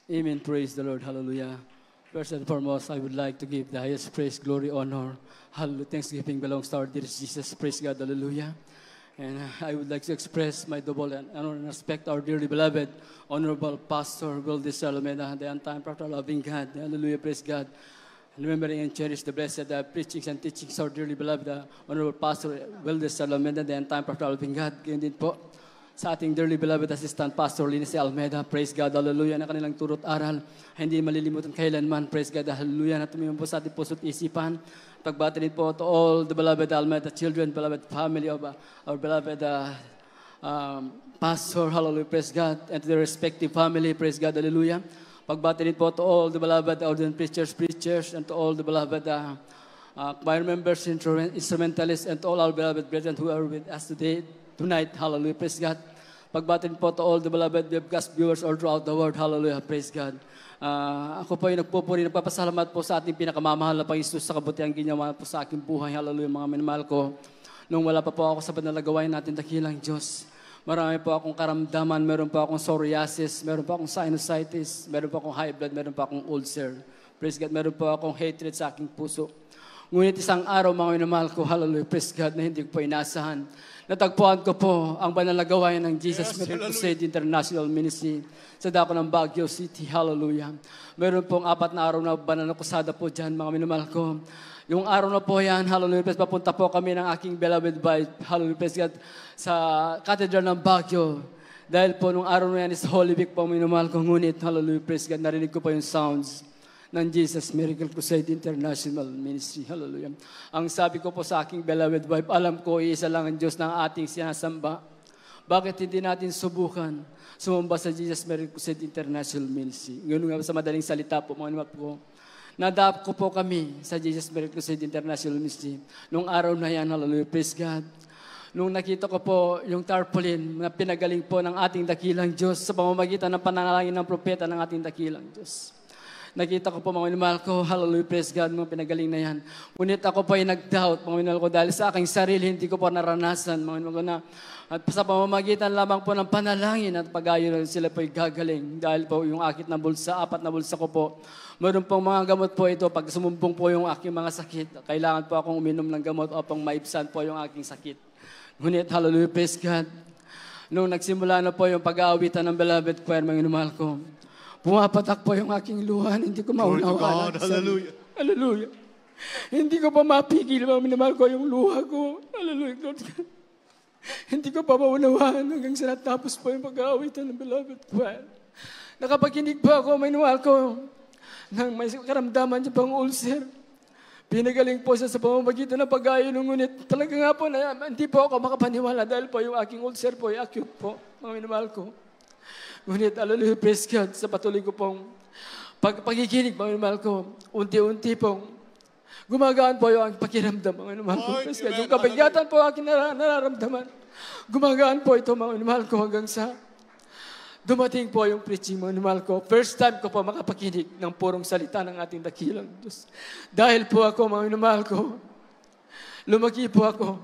Amen. Praise the Lord. Hallelujah. First and foremost, I would like to give the highest praise, glory, honor. Hallelujah. Thanksgiving belongs to our dear Jesus. Praise God. Hallelujah. And I would like to express my double honor and respect our dearly beloved, Honorable Pastor Wildis Alameda, the on-time prophet, loving God. Hallelujah. Praise God. Remembering and cherish the blessed preachings and teachings of our dearly beloved, Honorable Pastor Wildis Alameda, the on-time prophet, loving God. Ganyan din po sa ating dearly beloved Assistant Pastor Lindsay Almeida. Praise God, hallelujah, na kanilang turot aral, hindi malilimutan kailanman. Praise God, hallelujah, na tumimim po sa ating puso't isipan. Pagbati din po to all the beloved Almeida children, beloved family of our beloved Pastor, hallelujah, praise God, and to their respective family, praise God, hallelujah. Pagbati din po to all the beloved ordained preachers, and to all the beloved choir members, instrumentalists, and to all our beloved brethren who are with us tonight, hallelujah, praise God. Pagbatin po to all the beloved webcast viewers all throughout the world, hallelujah, praise God. Ako po ay nagpapasalamat po sa ating pinakamamahal na Panginoon sa kabutihan ginawa po sa aking buhay, hallelujah, mga minamahal ko. Nung wala pa po ako sa banal na gawain natin dakilang Diyos, marami po akong karamdaman, meron po akong psoriasis, meron po akong sinusitis, meron po akong high blood, meron po akong ulcer. Praise God, meron po akong hatred sa aking puso. Ngunit isang araw, mga minamahal ko, hallelujah, praise God, na hindi ko po inasahan. Natagpuan ko po ang banal na gawain ng Jesus Miracle Crusade International Ministry sa dako ng Baguio City. Hallelujah. Meron pong 4 na araw na banal na kusada po dyan, mga minamahal ko. Yung araw na po yan, hallelujah, papunta po kami ng aking beloved wife, hallelujah, praise God, sa Cathedral ng Baguio. Dahil po nung araw na yan is Holy Week po, mga minamahal ko. Ngunit, hallelujah, praise God, narinig ko po yung sounds ng Jesus Miracle Crusade International Ministry. Hallelujah. Ang sabi ko po sa aking beloved wife, alam ko, isa lang ang Diyos ng ating sinasamba. Bakit hindi natin subukan sumamba sa Jesus Miracle Crusade International Ministry? Ngayon nga sa madaling salita po, mga naman po, nadap ko po kami sa Jesus Miracle Crusade International Ministry. Nung araw na yan, hallelujah, praise God. Nung nakita ko po yung tarpaulin na pinagaling po ng ating dakilang Diyos sa pamamagitan ng pananalangin ng propeta ng ating dakilang Diyos. Nakita ko po, mga minamahal ko, hallelujah, praise God, mga pinagaling na yan. Ngunit ako po ay nag-doubt, mga minamahal ko, dahil sa aking sarili, hindi ko po naranasan, mga minamahal ko na, at sa pamamagitan lamang po ng panalangin at pag-ayon sila po ay gagaling. Dahil po yung akit na bulsa, 4 na bulsa ko po, meron pong mga gamot po ito, pag sumumbong po yung aking mga sakit, kailangan po akong uminom ng gamot upang maibsan po yung aking sakit. Ngunit, hallelujah, praise God, nung nagsimula na po yung pag-aawitan ng beloved choir, mga minamahal ko, pumapatak po yung aking luha, hindi ko maunawakan. Hallelujah. Hallelujah. Hindi ko pa mapigil, mga minamahal ko, yung luha ko. Hallelujah, Lord God. Hindi ko pa maunawakan hanggang sa natapos po yung pag-aawitan ng beloved choir. Nakapakinig po ako, mga minamahal ko, nang may karamdaman niya pang ulcer. Pinagaling po siya sa pamamagitan ng pag-ayon, ngunit talaga nga po na hindi po ako makapaniwala dahil po yung aking ulcer po ay acute po, mga minamahal ko. Ngunit, hallelujah, praise God, sa patuloy ko pong pagkikinig, mga minamahal ko, unti-unti pong gumagaan po yung pakiramdam, mga minamahal ko. Praise God, yung kapagatan po aking nararamdaman. Gumagaan po ito, mga minamahal ko, hanggang sa dumating po yung preaching, mga minamahal ko. First time ko po makapakinig ng purong salita ng ating dakilang Diyos. Dahil po ako, mga minamahal ko, lumaki po ako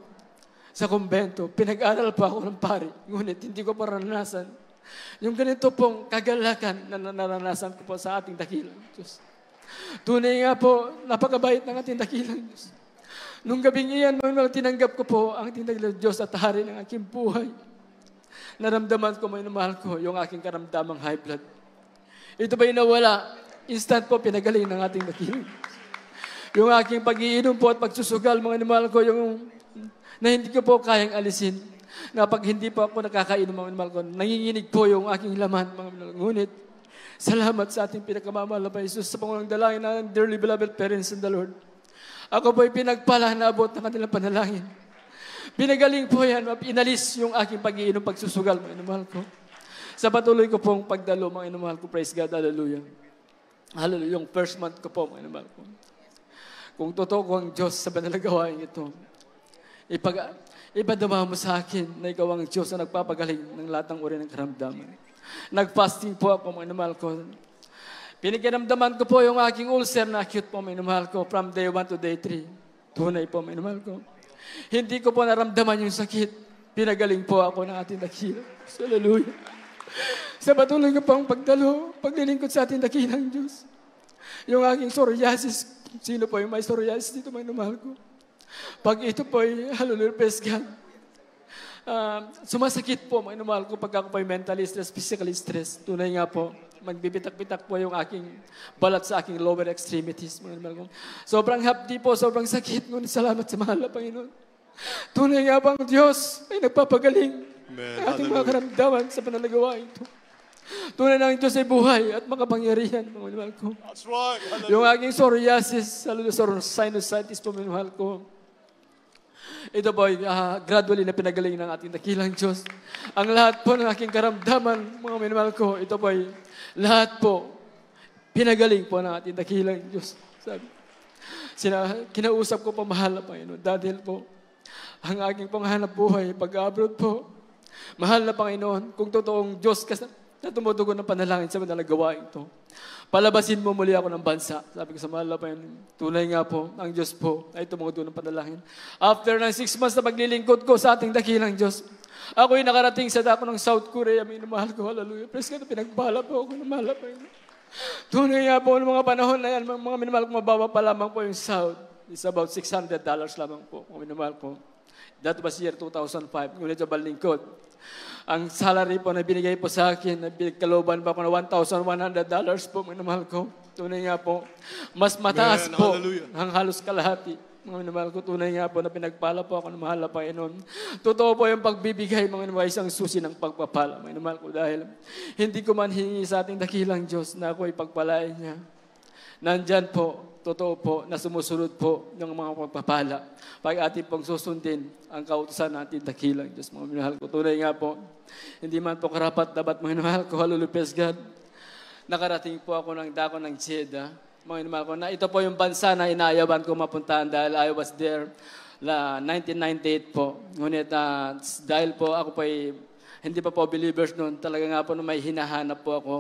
sa kumbento. Pinag-aral po ako ng pari. Ngunit hindi ko pa naranasan yung ganito pong kagalakan na naranasan ko po sa ating dakilang Diyos. Tunay nga po, napakabait ng ating dakilang Diyos. Nung gabing iyan, tinanggap ko po ang ating dakilang Diyos at hari ng aking buhay. Naramdaman ko, minamahal ko, yung aking karamdamang high blood. Ito ba'y nawala? Instant po, pinagaling ng ating dakilang Diyos. Yung aking pag-iinom po at pagsusugal, mga minamahal ko, yung na hindi ko po kayang alisin. Na pag hindi po ako nakakainom, mga minamahal ko, nanginginig po yung aking laman, mga minamahal ko. Ngunit, salamat sa ating pinakamamahal na Jesus sa pangulang dalangin ng dearly beloved parents in the Lord. Ako po ay pinagpala na abot ng kanilang panalangin. Pinagaling po yan, inalis yung aking pag-iinom, pagsusugal, mga minamahal ko. Sa patuloy ko pong pagdalo, mga minamahal ko, praise God, hallelujah. Hallelujah, yung first month ko po, mga minamahal ko. Kung totoo ko ang Diyos sa banal na gawain ito, ipadama mo sa akin na ikaw ang Diyos na nagpapagaling ng lahat ng uri ng karamdaman. Nag-fasting po ako, mga minamahal ko. Pinikiramdaman ko po yung aking ulcer na acute po, mga minamahal ko, from day 1 to day 3. Tunay po, mga minamahal ko. Hindi ko po naramdaman yung sakit. Pinagaling po ako ng ating dakila. Hallelujah. sa patuloy ko pang pagdalo, paglilingkod sa ating dakilang Diyos. Yung aking psoriasis, sino po yung may psoriasis dito, may mahal ko? Pag ito po ay, hallelujah, praise God. Sumasakit po, mga mahal ko, pag ako po ay mentally stressed, physically stressed. Tunay nga po, magbibitak-bitak po yung aking balat sa aking lower extremities, mga mahal ko. Sobrang hapdi po, sobrang sakit. Ngunit salamat sa mahal na Panginoon. Tunay nga po ang Diyos ay nagpapagaling ang ating mga karamdaman sa pananagawa ito. Tunay na ang Diyos ay buhay at makapangyarihan, mga mahal ko. That's right. Yung aking psoriasis, sinusitis po, mga mahal ko. Ito po ay gradually na pinagaling ng ating dakilang Diyos. Ang lahat po ng aking karamdaman, mga minamahal ko, ito po ay lahat po pinagaling po ng ating dakilang Diyos. Sabi, kinausap ko po mahal na Panginoon dahil po ang aking panghanap buhay pag-abroad po. Mahal na Panginoon, kung totoong Diyos ka na tumutugon ng panalangin sa mga gawain ito, palabasin mo muli ako ng bansa. Sabi ko sa mahal na Panginoon, tunay nga po, ang Diyos po ay tumutugon ng panalangin. After ng 6 months na paglilingkod ko sa ating dakilang Diyos, ako'y nakarating sa dako ng South Korea. Minamahal ko, hallelujah. Praise God, pinagpala po ako ng mahal na Panginoon. Tunay nga po, ng mga panahon na yan, mga minamahal ko, mababa pa lamang po yung South. It's about $600 lamang po, mga minamahal ko. That was year 2005. Ngunit sa balingkod, ang salary po na binigay po sa akin, nabigkaloban pa ako na $1,100 po, minamahal ko. Tunay nga po, mas mataas po ang halos kalahati. Mga minamahal ko, tunay nga po na pinagpala po ako ng mahal na Panginoon. Totoo po yung pagbibigay, mga minamahal, isang susi ng pagpapala, mga minamahal ko, dahil hindi ko man hingi sa ating dakilang Diyos na ako ipagpalain niya. Nandyan po, totoo po, na sumusunod po ng mga pagpapala. Pag ating pong susundin ang kautusan natin dakilang Diyos, mga minamahal ko. Tunay nga po, hindi man po karapat dapat, mga minamahal ko, hallelujah, praise God. Nakarating po ako ng dako ng Jeddah, mga minamahal ko, na ito po yung bansa na inaayawan ko mapuntahan dahil I was there 1998 po. Ngunit dahil po ako po ay hindi pa po believers noon, talaga nga po na may hinahanap po ako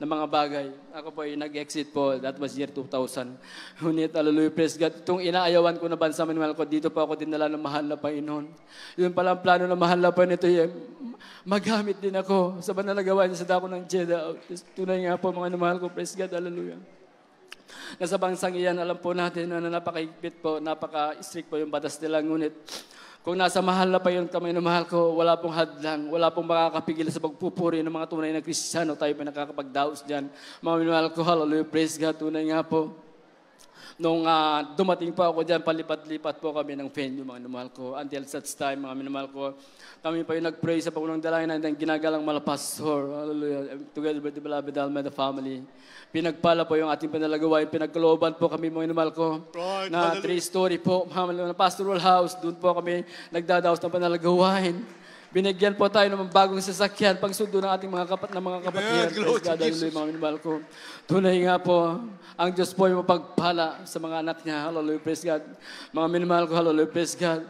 ng mga bagay. Ako po ay nag-exit po. That was year 2000. Ngunit, hallelujah, praise God. Itong inaayawan ko na bansa, minamahal ko, dito po ako dinala ng mahal na Panginoon. Yun pala ang plano ng mahal na Panginoon. Ito magamit din ako sa banal na gawain sa dako ng Jeddah. Tunay nga po, mga namahal ko, praise God, hallelujah. Nasa bansang iyan, alam po natin na napaka-higpit po, napaka-strict po yung batas nila. Ngunit, kung nasa mahal na pa yung kamay na mahal ko, wala pong hadlang, wala pong makakapigil sa pagpupuri ng mga tunay na Kristiyano. Tayo pa nakakapagdaos dyan. Mga minamahal ko, hallelujah, praise God, tunay nga po. Nung dumating pa ako dyan, palipat-lipat po kami ng venue, mga minamahal ko. Until such time, mga minamahal ko, kami pa yung nag-pray sa Pangunang Dalangin ng ginagalang malapastor. Hallelujah. Together with the beloved Almeida family. Pinagpala po yung ating panalagawain. Pinagkalooban po kami, mga minamahal ko, na 3-story po, mga pastoral house. Doon po kami nagdadaos ng panalagawain. Binigyan po tayo ng bagong sasakyan, pagsundo ng ating mga kapatiran. Praise God, hallelujah, mga minamahal ko. Tunay nga po, ang Diyos po yung mapagpala sa mga anak niya. Hallelujah, praise God. Mga minamahal ko, hallelujah, praise God.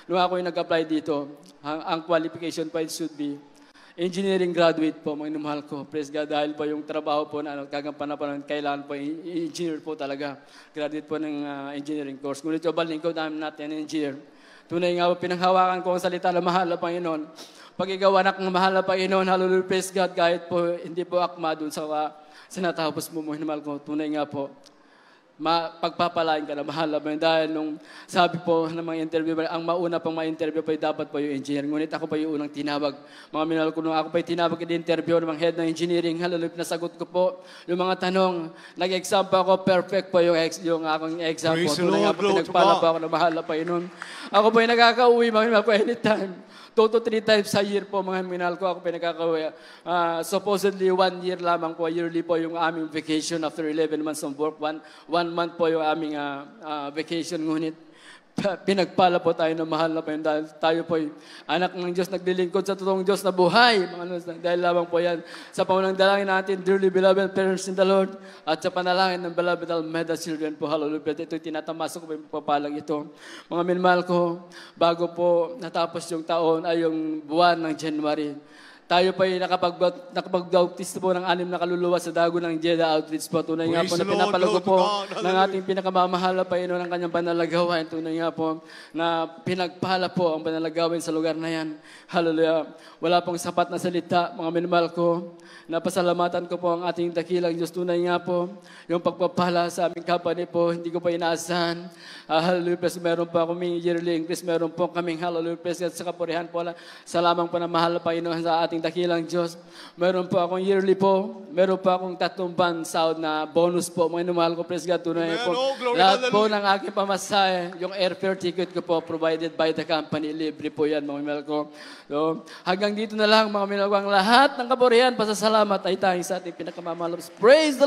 Nung ako yung nag-apply dito, ang qualification pa should be engineering graduate po, mga minamahal ko. Praise God, dahil po yung trabaho po na kagampanan po, kailangan po engineer po talaga. Graduate po ng engineering course. Ngunit yung balingkod namin natin, engineer. Tunay nga po, pinanghawakan ko ang salita ng mahal na Panginoon. Pag ikaw anak ng mahal na Panginoon, hallelujah, praise God, kahit po hindi po akma dun sa natapos mo, mga minamahal ko. Tunay nga po, pagpapalain ka na mahal na Panginoon. Dahil nung sabi po ng mga interview, ang mauna pang ma-interview po dapat po yung engineer. Ngunit ako pa yung unang tinawag. Mga minamahal ko, nung ako pa yung tinawag in-interview ng mga head ng engineering, hallelujah, nasagot ko po yung mga tanong. Nag-exam pa ako, perfect po yung akong exam po. Tunay nga po, pinagpala po ako na mahal na Panginoon. Ako po yung nakaka-uwi, mga minamahal ko, anytime. 2 to 3 times a year po, mga minahal ko, ako pinagkakauwi. Supposedly, 1 year lamang po, yearly po yung aming vacation after 11 months of work. 1 month po yung aming vacation. Ngunit, pinagpala po tayo ng mahal na Panginoon dahil tayo po ay anak ng Diyos, naglilingkod sa totoong Diyos na buhay. Dahil lamang po yan sa pangunang dalangin natin, dearly beloved parents in the Lord, at sa panalangin ng beloved Almeida children po, hallelujah. Ito'y tinatamasok ko po yung papalang ito. Mga minamahal ko, bago po natapos yung taon ay yung buwan ng January, tayo pa ay nakapag-baptist po ng 6 na kaluluwa sa dago ng Jeddah Outreach po. Tunay nga po na pinapalago po ng ating pinakamamahal na Panginoon ng kanyang panalagawan. Tunay nga po na pinagpala po ang panalagawan sa lugar na yan. Hallelujah. Wala pong sapat na salita, mga minamahal ko. Napasalamatan ko po ang ating dakilang Diyos. Tunay nga po, yung pagpapala sa aming company po, hindi ko pa inaasahan. Hallelujah, please, meron po kaming yearly increase, meron po kaming hallelujah, please, at sa kapurihan po, sa lamang po na mahal na Panginoon sa ating dakilang Diyos. Meron po akong yearly po, meron po akong 3 buwan sahod na bonus po, mga minamahal ko, praise God, tunay po. Lahat po ng aking pamasahe, yung airfare ticket ko po, provided by the company, libre po yan, mga minamahal ko. So, hanggang dito na lang, mga minamahal ko, ang lahat ng kapurihan, pasasalamat ay tayong sa ating pinakamamahal. Praise the Lord!